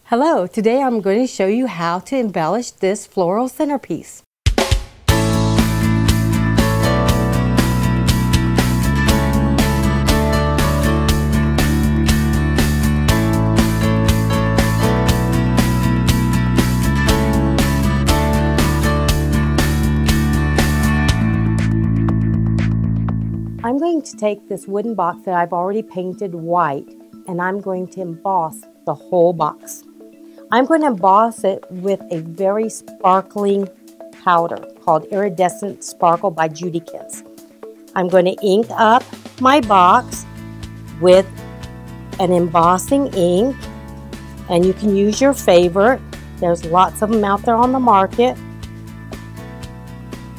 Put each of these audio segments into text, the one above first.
Hello, today I'm going to show you how to embellish this floral centerpiece. I'm going to take this wooden box that I've already painted white and I'm going to emboss the whole box. I'm going to emboss it with a very sparkling powder called Iridescent Sparkle by Judykins. I'm going to ink up my box with an embossing ink, and you can use your favorite. There's lots of them out there on the market.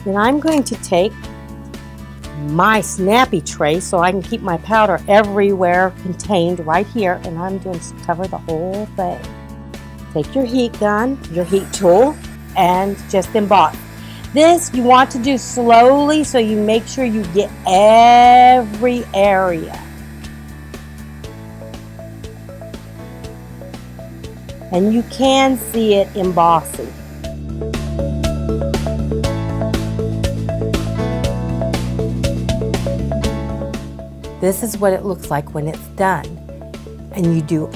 Then I'm going to take my snappy tray so I can keep my powder everywhere contained right here, and I'm going to cover the whole thing. Take your heat gun, your heat tool, and just emboss. This you want to do slowly so you make sure you get every area. And you can see it embossing. This is what it looks like when it's done, and you do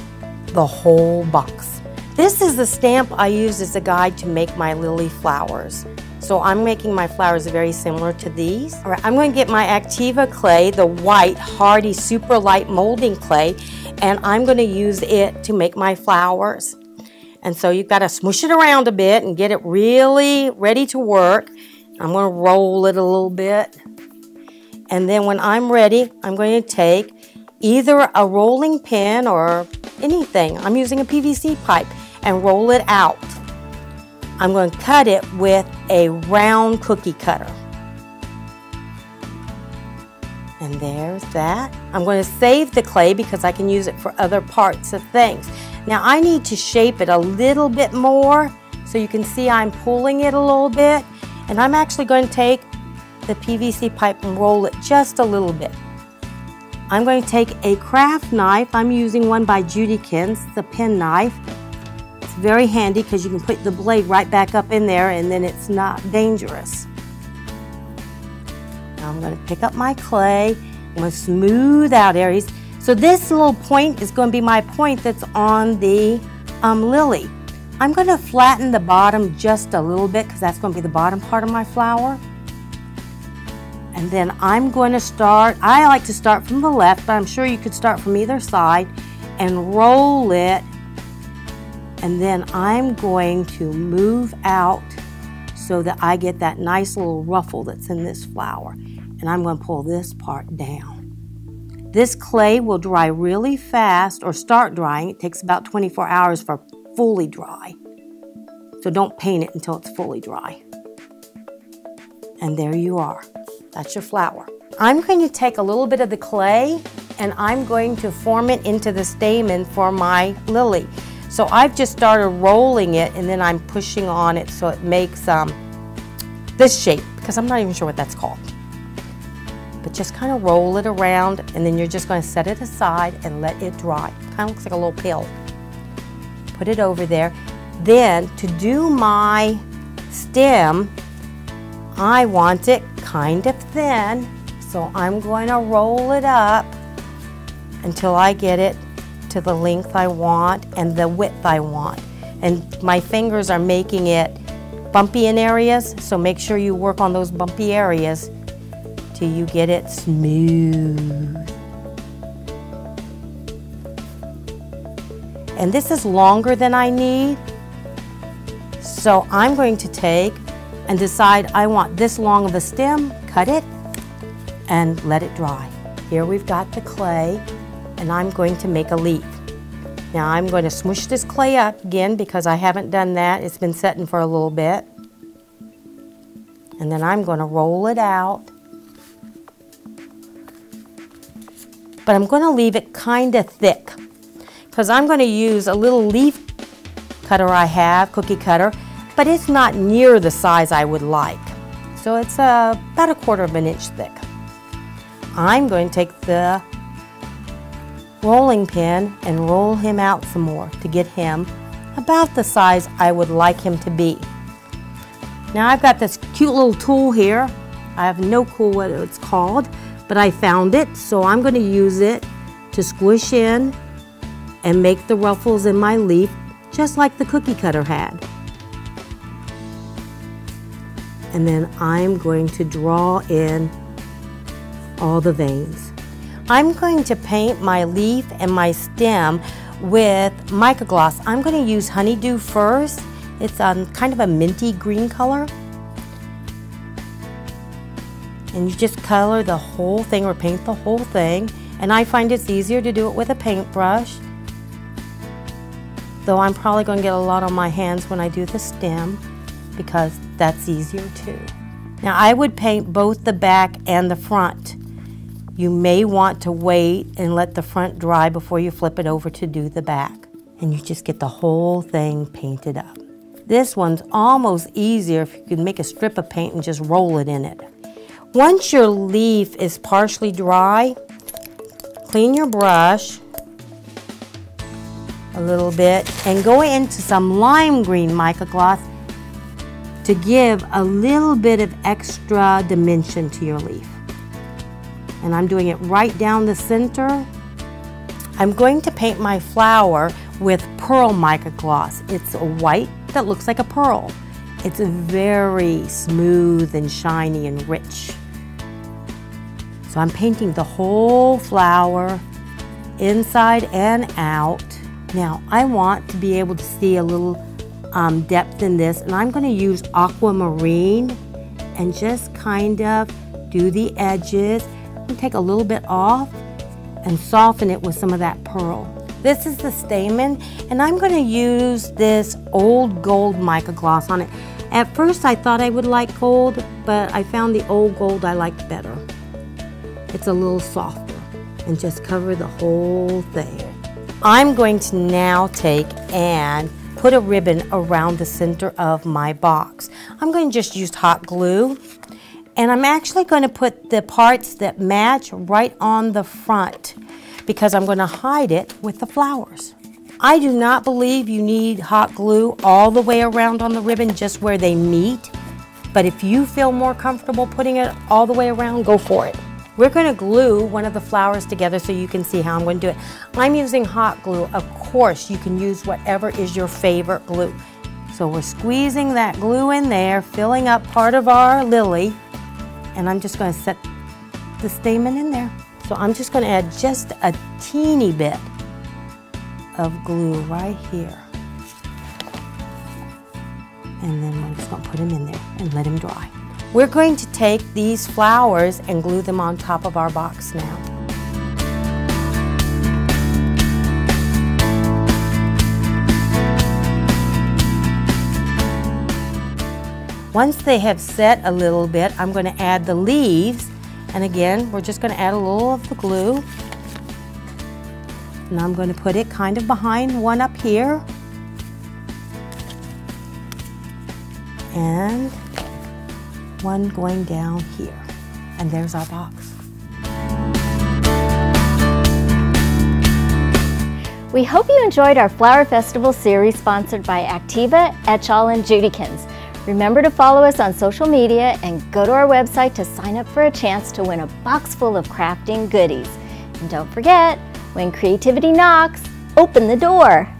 the whole box. This is the stamp I use as a guide to make my lily flowers. So I'm making my flowers very similar to these. All right, I'm going to get my Activa clay, the white, hardy, super light molding clay, and I'm going to use it to make my flowers. And so you've got to smush it around a bit and get it really ready to work. I'm going to roll it a little bit. And then when I'm ready, I'm going to take either a rolling pin or anything. I'm using a PVC pipe and roll it out. I'm going to cut it with a round cookie cutter. And there's that. I'm going to save the clay because I can use it for other parts of things. Now I need to shape it a little bit more so you can see I'm pulling it a little bit. And I'm actually going to take the PVC pipe and roll it just a little bit. I'm going to take a craft knife. I'm using one by Judykins, the pen knife. It's very handy because you can put the blade right back up in there and then it's not dangerous. Now I'm going to pick up my clay. I'm going to smooth out areas. So this little point is going to be my point that's on the lily. I'm going to flatten the bottom just a little bit because that's going to be the bottom part of my flower. And then I'm going to start, I like to start from the left, but I'm sure you could start from either side and roll it. And then I'm going to move out so that I get that nice little ruffle that's in this flower. And I'm going to pull this part down. This clay will dry really fast, or start drying. It takes about 24 hours for fully dry. So don't paint it until it's fully dry. And there you are. That's your flower. I'm going to take a little bit of the clay and I'm going to form it into the stamen for my lily. So I've just started rolling it and then I'm pushing on it so it makes this shape, because I'm not even sure what that's called. But just kind of roll it around and then you're just going to set it aside and let it dry. Kind of looks like a little pill. Put it over there. Then to do my stem, I want it kind of thin, so I'm going to roll it up until I get it to the length I want and the width I want. And my fingers are making it bumpy in areas, so make sure you work on those bumpy areas till you get it smooth. And this is longer than I need, so I'm going to take and decide I want this long of a stem, cut it, and let it dry. Here we've got the clay, and I'm going to make a leaf. Now I'm going to smush this clay up again because I haven't done that. It's been setting for a little bit. And then I'm going to roll it out. But I'm going to leave it kind of thick because I'm going to use a little leaf cutter I have, cookie cutter, but it's not near the size I would like. So it's about 1/4 inch thick. I'm going to take the rolling pin and roll him out some more to get him about the size I would like him to be. Now I've got this cute little tool here. I have no clue what it's called, but I found it, so I'm going to use it to squish in and make the ruffles in my leaf just like the cookie cutter had. And then I'm going to draw in all the veins. I'm going to paint my leaf and my stem with mica gloss. I'm going to use Honeydew first. It's kind of a minty green color. And you just color the whole thing or paint the whole thing. And I find it's easier to do it with a paintbrush, though I'm probably going to get a lot on my hands when I do the stem because that's easier too. Now I would paint both the back and the front. You may want to wait and let the front dry before you flip it over to do the back. And you just get the whole thing painted up. This one's almost easier if you can make a strip of paint and just roll it in it. Once your leaf is partially dry, clean your brush a little bit and go into some lime green mica gloss to give a little bit of extra dimension to your leaf. And I'm doing it right down the center. I'm going to paint my flower with pearl mica gloss. It's a white that looks like a pearl. It's very smooth and shiny and rich. So I'm painting the whole flower inside and out. Now I want to be able to see a little depth in this, and I'm going to use aquamarine and just kind of do the edges and take a little bit off and soften it with some of that pearl. This is the stamen, and I'm going to use this old gold mica gloss on it. At first I thought I would like gold, but I found the old gold I liked better. It's a little softer, and just cover the whole thing. I'm going to now take and put a ribbon around the center of my box. I'm going to just use hot glue, and I'm actually going to put the parts that match right on the front because I'm going to hide it with the flowers. I do not believe you need hot glue all the way around on the ribbon, just where they meet, but if you feel more comfortable putting it all the way around, go for it. We're going to glue one of the flowers together so you can see how I'm going to do it. I'm using hot glue. Of course, you can use whatever is your favorite glue. So we're squeezing that glue in there, filling up part of our lily, and I'm just going to set the stamen in there. So I'm just going to add just a teeny bit of glue right here. And then we're just going to put him in there and let him dry. We're going to take these flowers and glue them on top of our box now. Once they have set a little bit, I'm going to add the leaves. And again, we're just going to add a little of the glue. And I'm going to put it kind of behind one up here. And one going down here. And there's our box. We hope you enjoyed our Flower Festival series sponsored by Activa, Etchall, and Judykins. Remember to follow us on social media and go to our website to sign up for a chance to win a box full of crafting goodies. And don't forget, when creativity knocks, open the door.